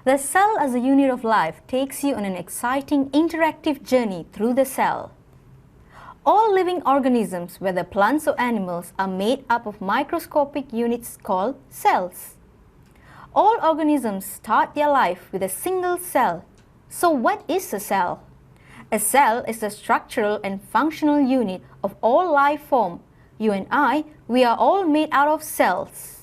The cell as a unit of life takes you on an exciting interactive journey through the cell. All living organisms, whether plants or animals, are made up of microscopic units called cells. All organisms start their life with a single cell. So what is a cell? A cell is the structural and functional unit of all life form. You and I, we are all made out of cells.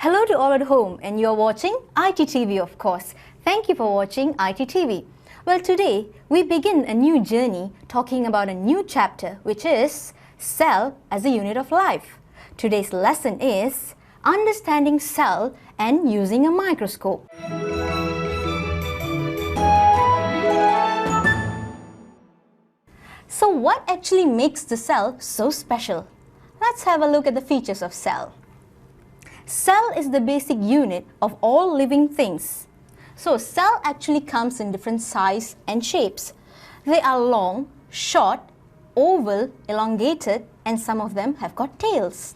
Hello to all at home, and you're watching iTTV, of course. Thank you for watching iTTV. Well, today we begin a new journey talking about a new chapter, which is cell as a unit of life. Today's lesson is understanding cell and using a microscope. So what actually makes the cell so special? Let's have a look at the features of cell. Cell is the basic unit of all living things. So cell actually comes in different size and shapes. They are long, short, oval, elongated, and some of them have got tails.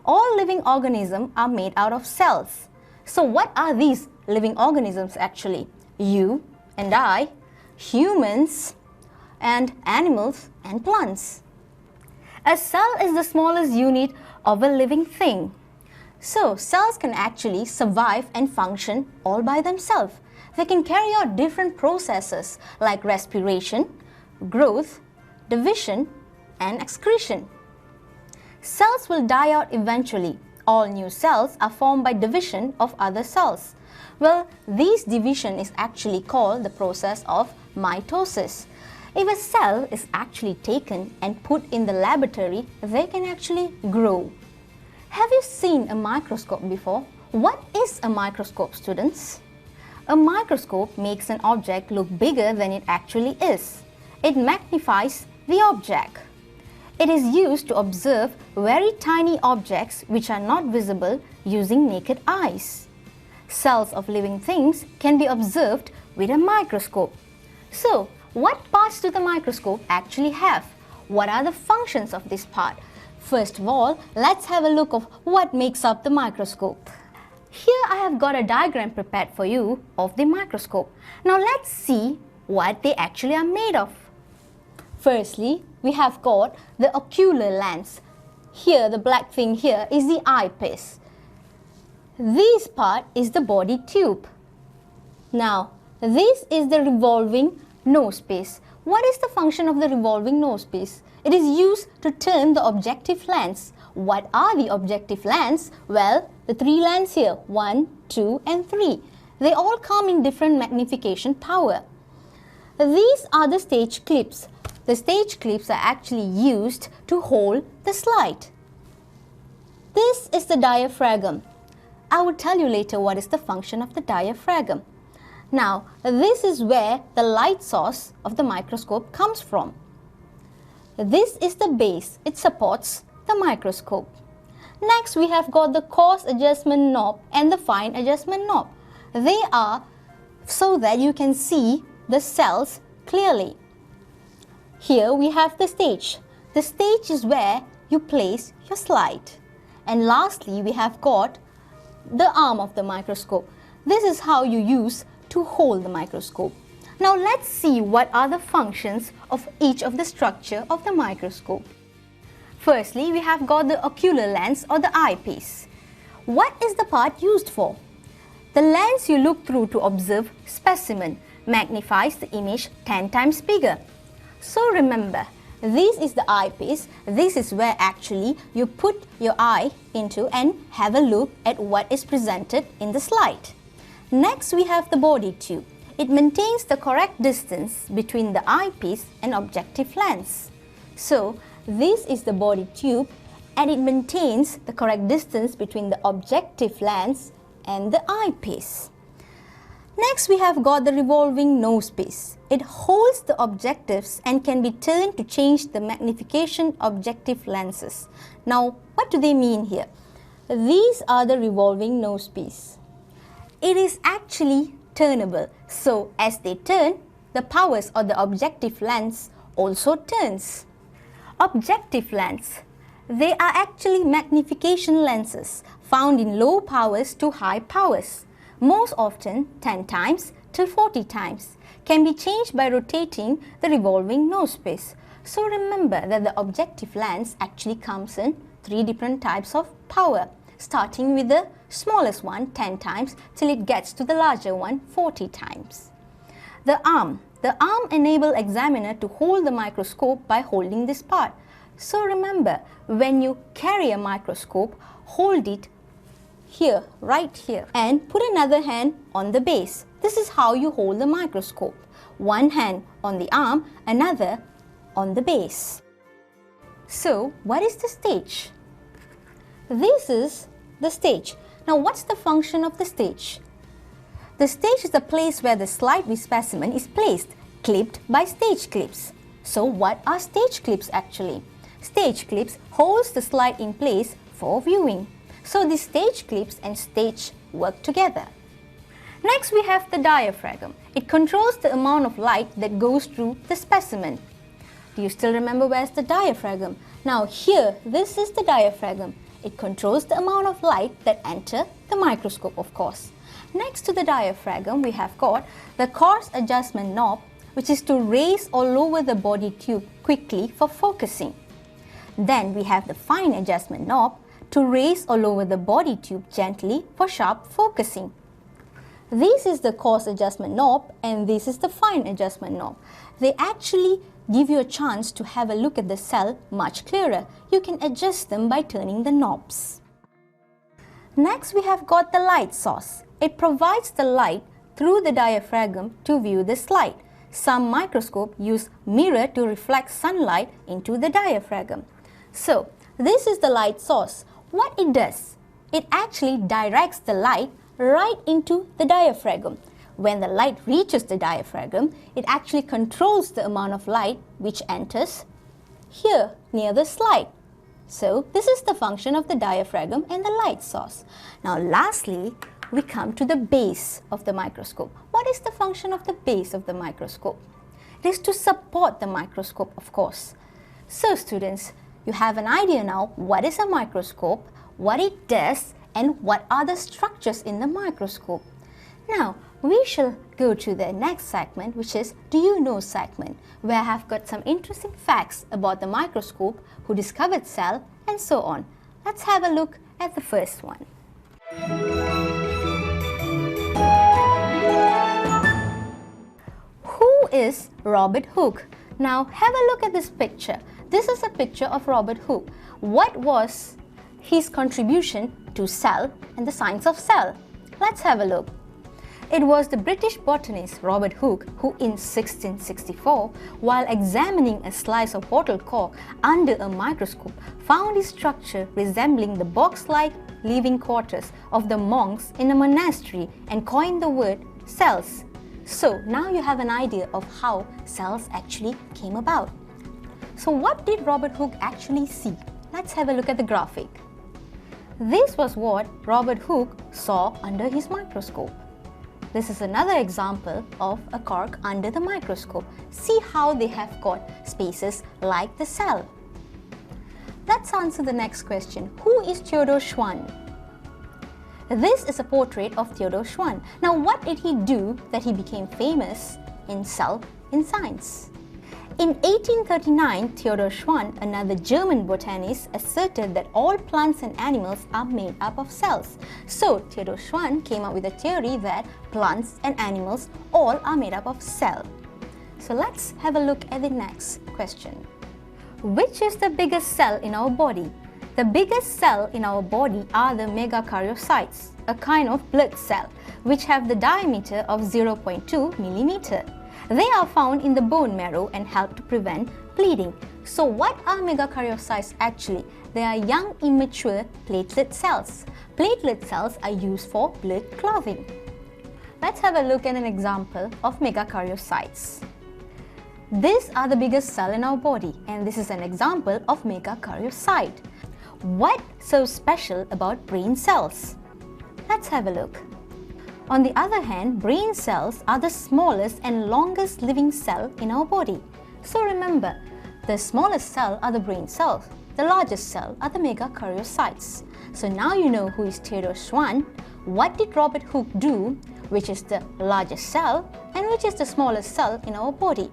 All living organisms are made out of cells. So what are these living organisms actually? You and I, humans, and animals and plants. A cell is the smallest unit of a living thing. So cells can actually survive and function all by themselves. They can carry out different processes like respiration, growth, division, and excretion. Cells will die out eventually. All new cells are formed by division of other cells. Well, this division is actually called the process of mitosis. If a cell is actually taken and put in the laboratory, they can actually grow. Have you seen a microscope before? What is a microscope, students? A microscope makes an object look bigger than it actually is. It magnifies the object. It is used to observe very tiny objects which are not visible using naked eyes. Cells of living things can be observed with a microscope. So, what parts do the microscope actually have? What are the functions of this part? First of all, let's have a look of what makes up the microscope. Here I have got a diagram prepared for you of the microscope. Now let's see what they actually are made of. Firstly, we have got the ocular lens. Here, the black thing here is the eyepiece. This part is the body tube. Now, this is the revolving nasepiece. What is the function of the revolving nasepiece? It is used to turn the objective lens. What are the objective lens? Well, the three lenses here, 1, 2 and 3. They all come in different magnification power. These are the stage clips. The stage clips are actually used to hold the slide. This is the diaphragm. I will tell you later what is the function of the diaphragm. Now, this is where the light source of the microscope comes from. This is the base. It supports the microscope. Next, we have got the coarse adjustment knob and the fine adjustment knob. They are so that you can see the cells clearly. Here we have the stage. The stage is where you place your slide. And lastly, we have got the arm of the microscope. This is how you use to hold the microscope. Now let's see what are the functions of each of the structure of the microscope. Firstly, we have got the ocular lens or the eyepiece. What is the part used for? The lens you look through to observe specimen magnifies the image 10 times bigger. So remember, this is the eyepiece. This is where actually you put your eye into and have a look at what is presented in the slide. Next, we have the body tube. It maintains the correct distance between the eyepiece and objective lens. So, this is the body tube and it maintains the correct distance between the objective lens and the eyepiece. Next, we have got the revolving nasepiece. It holds the objectives and can be turned to change the magnification objective lenses. Now, what do they mean here? These are the revolving nasepiece. It is actually turnable. So, as they turn, the powers of the objective lens also turns. Objective lens. They are actually magnification lenses found in low powers to high powers. most often 10 times till 40 times, can be changed by rotating the revolving nosepiece. So remember that the objective lens actually comes in 3 different types of power, starting with the smallest one 10 times till it gets to the larger one 40 times. The arm enables examiner to hold the microscope by holding this part. So remember, when you carry a microscope, hold it here, right here, and put another hand on the base. This is how you hold the microscope. One hand on the arm, another on the base. So, what is the stage? This is the stage. Now, what's the function of the stage? The stage is the place where the slide with specimen is placed, clipped by stage clips. So, what are stage clips actually? Stage clips holds the slide in place for viewing. So, the stage clips and stage work together. Next, we have the diaphragm. It controls the amount of light that goes through the specimen. Do you still remember where's the diaphragm? Now here, this is the diaphragm. It controls the amount of light that enter the microscope, of course. Next to the diaphragm, we have got the coarse adjustment knob, which is to raise or lower the body tube quickly for focusing. Then we have the fine adjustment knob to raise or lower the body tube gently for sharp focusing. This is the coarse adjustment knob and this is the fine adjustment knob. They actually give you a chance to have a look at the cell much clearer. You can adjust them by turning the knobs. Next, we have got the light source. It provides the light through the diaphragm to view the slide. Some microscopes use mirror to reflect sunlight into the diaphragm. So, this is the light source. What it does? It actually directs the light right into the diaphragm. When the light reaches the diaphragm, it actually controls the amount of light which enters here near the slide. So, this is the function of the diaphragm and the light source. Now, lastly, we come to the base of the microscope. What is the function of the base of the microscope? It is to support the microscope, of course. So, students, you have an idea now what is a microscope, what it does, and what are the structures in the microscope. Now, we shall go to the next segment, which is Do You Know segment, where I have got some interesting facts about the microscope, who discovered cell, and so on. Let's have a look at the first one. Who is Robert Hooke? Now, have a look at this picture. This is a picture of Robert Hooke. What was his contribution to cell and the science of cell? Let's have a look. It was the British botanist Robert Hooke who in 1664, while examining a slice of bottle cork under a microscope, found its structure resembling the box-like living quarters of the monks in a monastery and coined the word cells. So now you have an idea of how cells actually came about. So what did Robert Hooke actually see? Let's have a look at the graphic. This was what Robert Hooke saw under his microscope. This is another example of a cork under the microscope. See how they have got spaces like the cell. Let's answer the next question. Who is Theodar Schwann? This is a portrait of Theodar Schwann. Now, what did he do that he became famous in cell in science? In 1839, Theodar Schwann, another German botanist, asserted that all plants and animals are made up of cells. So, Theodar Schwann came up with a theory that plants and animals all are made up of cells. So, let's have a look at the next question. Which is the biggest cell in our body? The biggest cell in our body are the megakaryocytes, a kind of blood cell, which have the diameter of 0.2 millimeter. They are found in the bone marrow and help to prevent bleeding. So what are megakaryocytes actually? They are young immature platelet cells. Platelet cells are used for blood clotting. Let's have a look at an example of megakaryocytes. These are the biggest cell in our body and this is an example of megakaryocyte. What's so special about brain cells? Let's have a look. On the other hand, brain cells are the smallest and longest living cell in our body. So remember, the smallest cell are the brain cells, the largest cell are the megakaryocytes. So now you know who is Theodar Schwann, what did Robert Hooke do, which is the largest cell and which is the smallest cell in our body.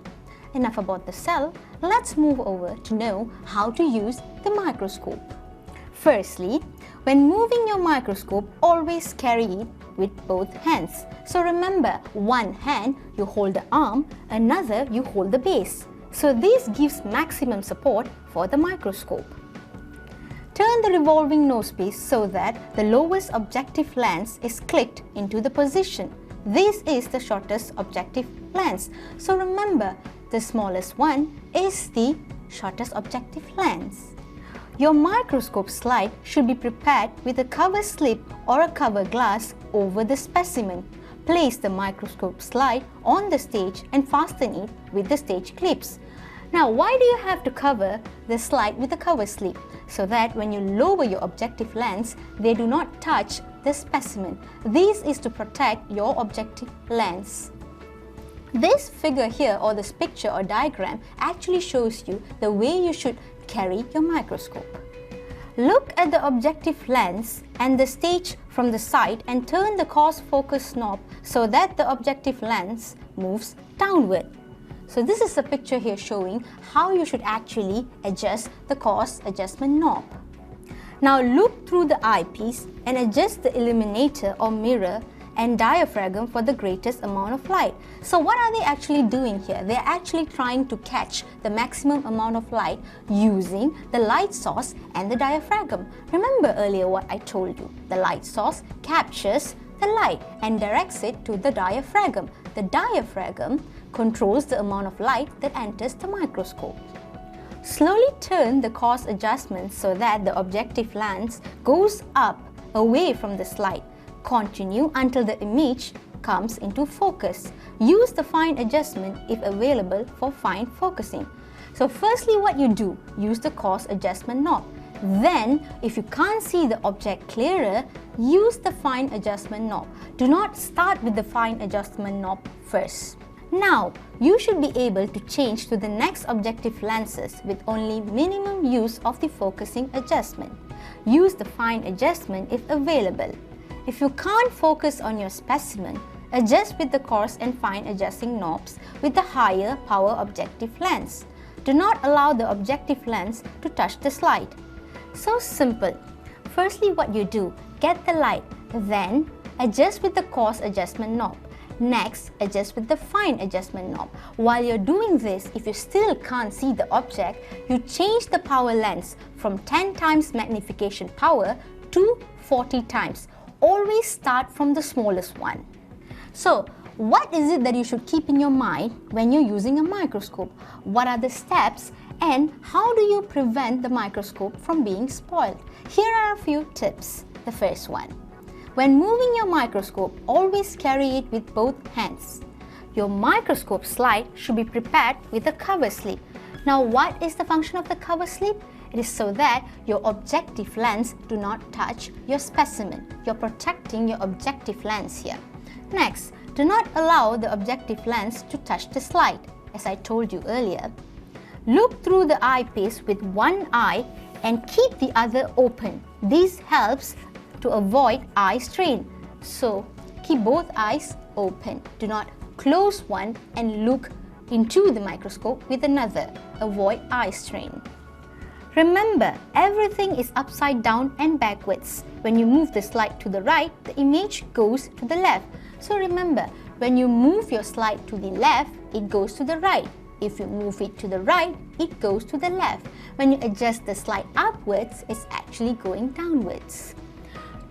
Enough about the cell, let's move over to know how to use the microscope. Firstly, when moving your microscope, always carry it with both hands. So remember, one hand you hold the arm, another you hold the base. So this gives maximum support for the microscope. Turn the revolving nosepiece so that the lowest objective lens is clicked into the position. This is the shortest objective lens. So remember, the smallest one is the shortest objective lens. Your microscope slide should be prepared with a cover slip or a cover glass over the specimen. Place the microscope slide on the stage and fasten it with the stage clips. Now, why do you have to cover the slide with a cover slip? So that when you lower your objective lens, they do not touch the specimen. This is to protect your objective lens. This figure here, or this picture or diagram, actually shows you the way you should carry your microscope. Look at the objective lens and the stage from the side and turn the coarse focus knob so that the objective lens moves downward. So this is a picture here showing how you should actually adjust the coarse adjustment knob. Now look through the eyepiece and adjust the illuminator or mirror and diaphragm for the greatest amount of light. So what are they actually doing here? They're actually trying to catch the maximum amount of light using the light source and the diaphragm. Remember earlier what I told you. The light source captures the light and directs it to the diaphragm. The diaphragm controls the amount of light that enters the microscope. Slowly turn the coarse adjustment so that the objective lens goes up away from the slide. Continue until the image comes into focus. Use the fine adjustment if available for fine focusing. So firstly, what you do, use the coarse adjustment knob. Then, if you can't see the object clearer, use the fine adjustment knob. Do not start with the fine adjustment knob first. Now, you should be able to change to the next objective lenses with only minimum use of the focusing adjustment. Use the fine adjustment if available. If you can't focus on your specimen, adjust with the coarse and fine adjusting knobs with the higher power objective lens. Do not allow the objective lens to touch the slide. So simple. Firstly, what you do, get the light, then adjust with the coarse adjustment knob. Next, adjust with the fine adjustment knob. While you're doing this, if you still can't see the object, you change the power lens from 10 times magnification power to 40 times. Always start from the smallest one. So, what is it that you should keep in your mind when you're using a microscope? What are the steps and how do you prevent the microscope from being spoiled? Here are a few tips. The first one. When moving your microscope, always carry it with both hands. Your microscope slide should be prepared with a cover slip. Now, what is the function of the cover slip? It is so that your objective lens do not touch your specimen. You're protecting your objective lens here. Next, do not allow the objective lens to touch the slide, as I told you earlier. Look through the eyepiece with one eye and keep the other open. This helps to avoid eye strain. So, keep both eyes open. Do not close one and look into the microscope with another. Avoid eye strain. Remember, everything is upside down and backwards. When you move the slide to the right, the image goes to the left. So remember, when you move your slide to the left, it goes to the right. If you move it to the right, it goes to the left. When you adjust the slide upwards, it's actually going downwards.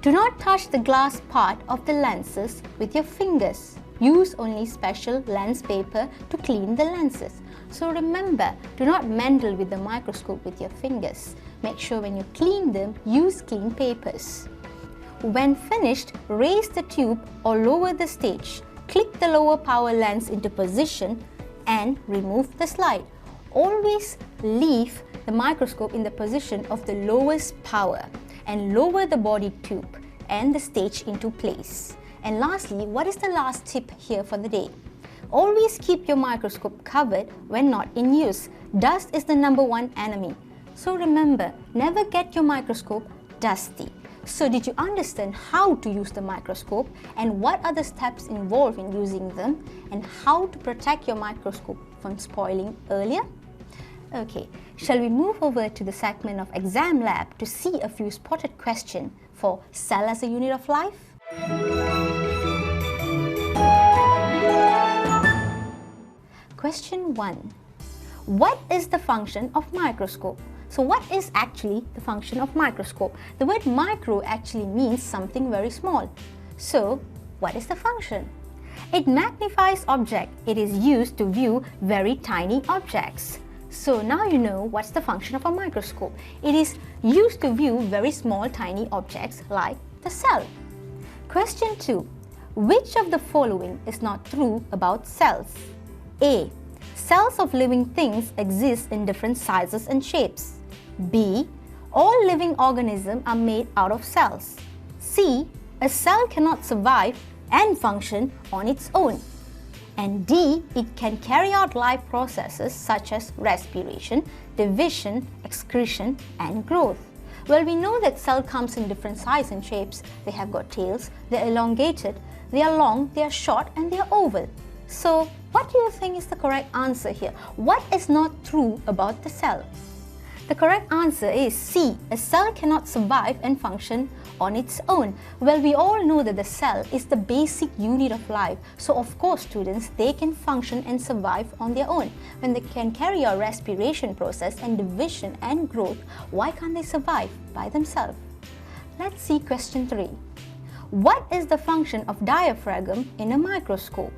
Do not touch the glass part of the lenses with your fingers. Use only special lens paper to clean the lenses. So remember, do not meddle with the microscope with your fingers. Make sure when you clean them, use clean papers. When finished, raise the tube or lower the stage. Click the lower power lens into position and remove the slide. Always leave the microscope in the position of the lowest power and lower the body tube and the stage into place. And lastly, what is the last tip here for the day? Always keep your microscope covered when not in use. Dust is the #1 enemy. So remember, never get your microscope dusty. So did you understand how to use the microscope and what are the steps involved in using them and how to protect your microscope from spoiling earlier? Okay, shall we move over to the segment of exam lab to see a few spotted questions for cell as a unit of life? Question 1. What is the function of microscope? So what is actually the function of microscope? The word micro actually means something very small. So what is the function? It magnifies object. It is used to view very tiny objects. So now you know what's the function of a microscope. It is used to view very small tiny objects like the cell. Question 2. Which of the following is not true about cells? A. Cells of living things exist in different sizes and shapes. B. All living organisms are made out of cells. C. A cell cannot survive and function on its own. And D. It can carry out life processes such as respiration, division, excretion, and growth. Well, we know that cell comes in different sizes and shapes. They have got tails, they are elongated, they are long, they are short, and they are oval. So, what do you think is the correct answer here? What is not true about the cell? The correct answer is C. A cell cannot survive and function on its own. Well, we all know that the cell is the basic unit of life. So, of course, students, they can function and survive on their own. When they can carry out respiration process and division and growth, why can't they survive by themselves? Let's see question 3. What is the function of diaphragm in a microscope?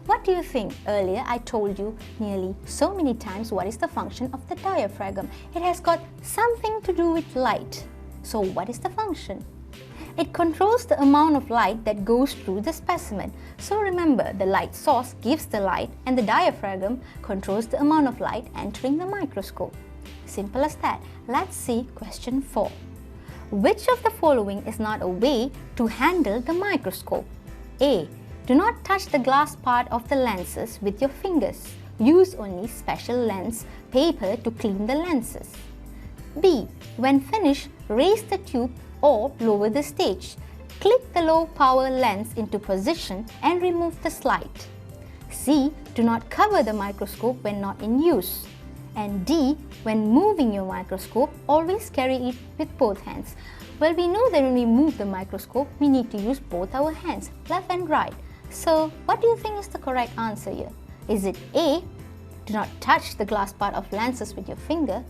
What do you think? Earlier I told you nearly so many times what is the function of the diaphragm. It has got something to do with light. So what is the function? It controls the amount of light that goes through the specimen. So remember, the light source gives the light and the diaphragm controls the amount of light entering the microscope. Simple as that. Let's see question 4. Which of the following is not a way to handle the microscope? A. Do not touch the glass part of the lenses with your fingers. Use only special lens paper to clean the lenses. B. When finished, raise the tube or lower the stage. Click the low power lens into position and remove the slide. C. Do not cover the microscope when not in use. And D. When moving your microscope, always carry it with both hands. Well, we know that when we move the microscope, we need to use both our hands, left and right. So, what do you think is the correct answer here? Is it A. Do not touch the glass part of lenses with your finger?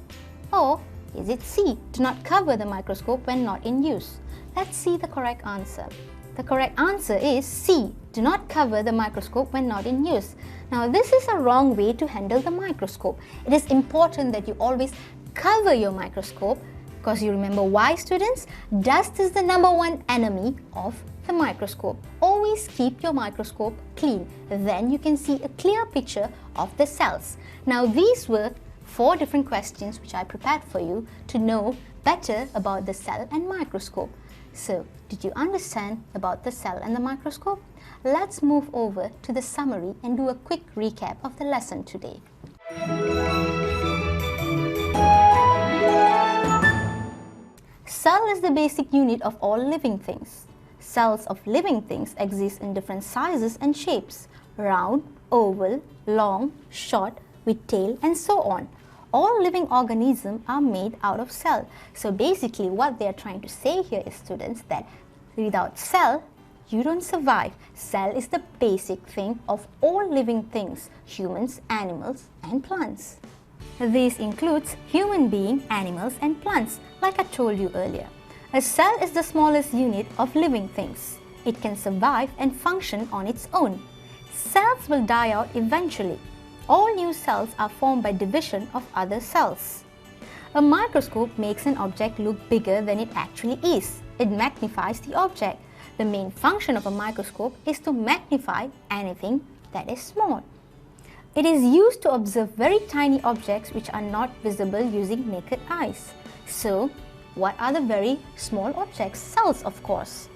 Or is it C. Do not cover the microscope when not in use? Let's see the correct answer. The correct answer is C. Do not cover the microscope when not in use. Now, this is a wrong way to handle the microscope. It is important that you always cover your microscope because you remember why, students? Dust is the #1 enemy of the microscope. Always keep your microscope clean. Then you can see a clear picture of the cells. Now, these were 4 different questions which I prepared for you to know better about the cell and microscope. So, did you understand about the cell and the microscope? Let's move over to the summary and do a quick recap of the lesson today. Cell is the basic unit of all living things. Cells of living things exist in different sizes and shapes: round, oval, long, short, with tail, and so on. All living organisms are made out of cell. So basically what they are trying to say here is, students, that without cell, you don't survive. Cell is the basic thing of all living things: humans, animals, and plants. This includes human beings, animals, and plants, like I told you earlier. A cell is the smallest unit of living things. It can survive and function on its own. Cells will die out eventually. All new cells are formed by division of other cells. A microscope makes an object look bigger than it actually is. It magnifies the object. The main function of a microscope is to magnify anything that is small. It is used to observe very tiny objects which are not visible using naked eyes. So, what are the very small objects? Cells, of course.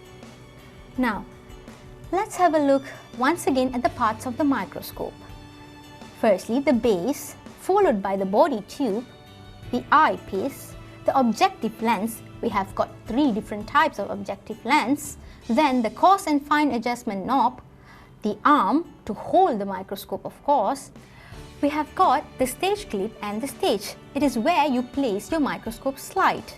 Now, let's have a look once again at the parts of the microscope. Firstly, the base, followed by the body tube, the eyepiece, the objective lens, we have got 3 different types of objective lens, then the coarse and fine adjustment knob, the arm to hold the microscope of course, we have got the stage clip and the stage. It is where you place your microscope slide.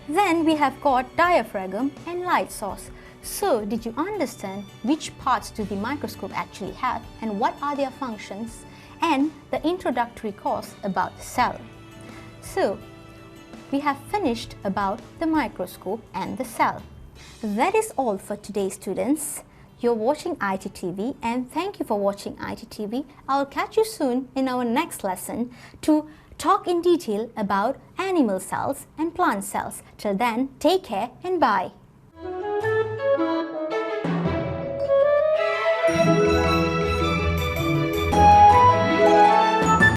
Then we have got diaphragm and light source. So did you understand which parts do the microscope actually have and what are their functions and the introductory course about the cell? So we have finished about the microscope and the cell. That is all for today, students. You're watching iTTV and thank you for watching iTTV. I'll catch you soon in our next lesson to talk in detail about animal cells and plant cells. Till then, take care and bye.